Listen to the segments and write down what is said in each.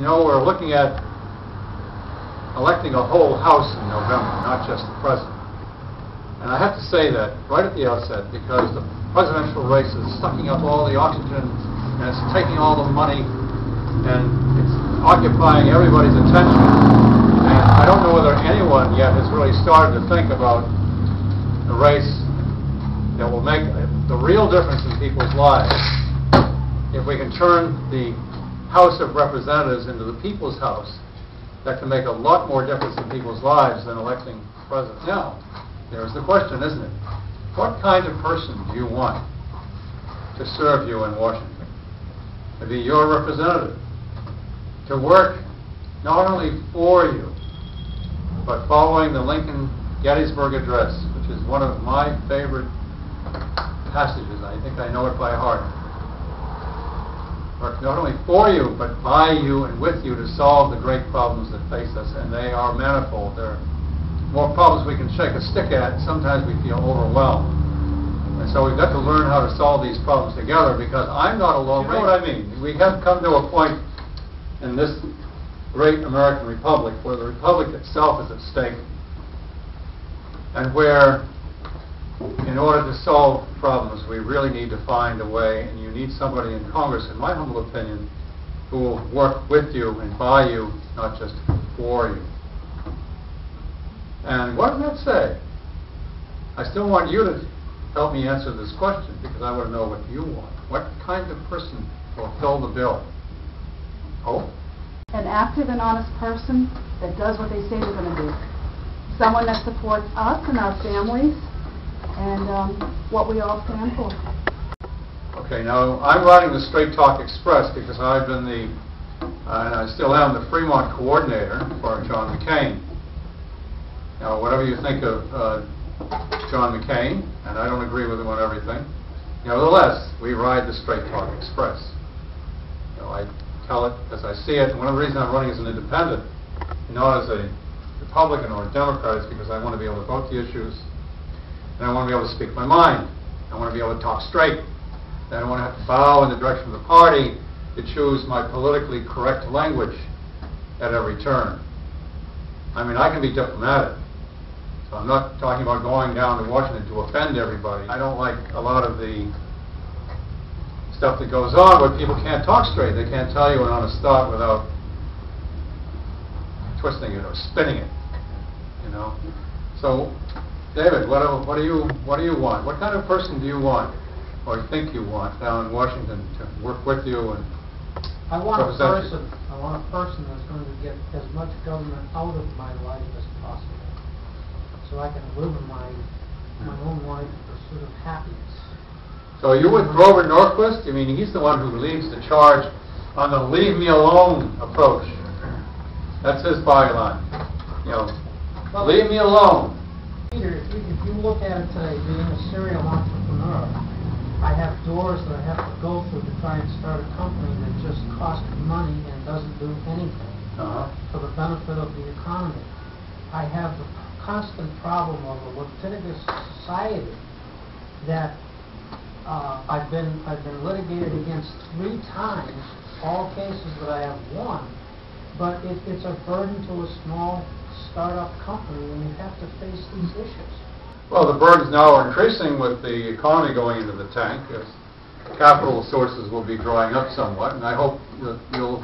You know, we're looking at electing a whole House in November, not just the President. And I have to say that right at the outset, because the presidential race is sucking up all the oxygen, and it's taking all the money, and it's occupying everybody's attention. And I don't know whether anyone yet has really started to think about the race that will make the real difference in people's lives if we can turn the House of Representatives into the People's House. That can make a lot more difference in people's lives than electing president. Now, there's the question, isn't it? What kind of person do you want to serve you in Washington? To be your representative? To work not only for you, but following the Lincoln Gettysburg Address, which is one of my favorite passages. I think I know it by heart. Work not only for you, but by you and with you to solve the great problems that face us, and they are manifold. There are more problems we can shake a stick at, and sometimes we feel overwhelmed. And so we've got to learn how to solve these problems together, because I'm not alone. You know what I mean? We have come to a point in this great American republic where the republic itself is at stake, and where in order to solve problems, we really need to find a way, and you need somebody in Congress, in my humble opinion, who will work with you and by you, not just for you. And what does that say? I still want you to help me answer this question, because I want to know what you want. What kind of person will fill the bill? Oh? An active and honest person that does what they say they're going to do. Someone that supports us and our families and what we all stand for. Okay, now I'm writing the Straight Talk Express because I've been and I still am, the Fremont coordinator for John McCain. Now, whatever you think of John McCain, and I don't agree with him on everything, nevertheless, we ride the Straight Talk Express. You know, I tell it as I see it, and one of the reasons I'm running as an independent, not as a Republican or a Democrat, is because I want to be able to vote the issues, and I want to be able to speak my mind. I want to be able to talk straight. I don't want to have to bow in the direction of the party to choose my politically correct language at every turn. I mean, I can be diplomatic. So I'm not talking about going down to Washington to offend everybody. I don't like a lot of the stuff that goes on where people can't talk straight. They can't tell you an honest thought without twisting it or spinning it. You know. So, David, what do you want? What kind of person do you want, or think you want, down in Washington to work with you and I want a represent you? person. I want a person that's going to get as much government out of my life as possible, so I can live my own life in pursuit of happiness. So you with Grover Norquist? I mean, he's the one who leads the charge on the "leave me alone" approach. That's his byline. You know, well, leave me alone. Peter, if you look at it today, being a serial entrepreneur, I have doors that I have to go through to try and start a company that just costs money and doesn't do anything for the benefit of the economy. I have the constant problem of a litigious society that I've been litigated against 3 times, all cases that I have won, but it's a burden to a small startup company when you have to face these issues. Well, the burdens now are increasing with the economy going into the tank, as capital sources will be drying up somewhat, and I hope that you'll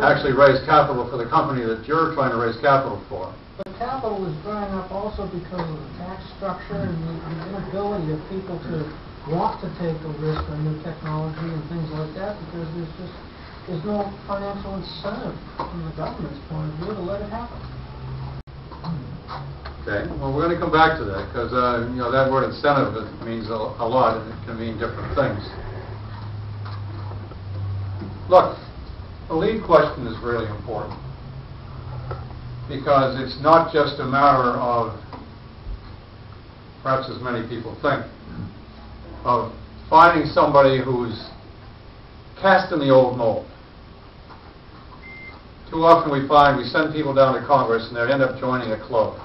actually raise capital for the company that you're trying to raise capital for. The capital is drying up also because of the tax structure and the inability of people to want to take a risk on new technology and things like that, because there's no financial incentive from the government's point of view to let it happen. Okay, well, we're going to come back to that, because you know, that word incentive means a lot, and it can mean different things. Look, the lead question is really important, because it's not just a matter of, perhaps as many people think, of finding somebody who's cast in the old mold. Too often we send people down to Congress and they end up joining a club.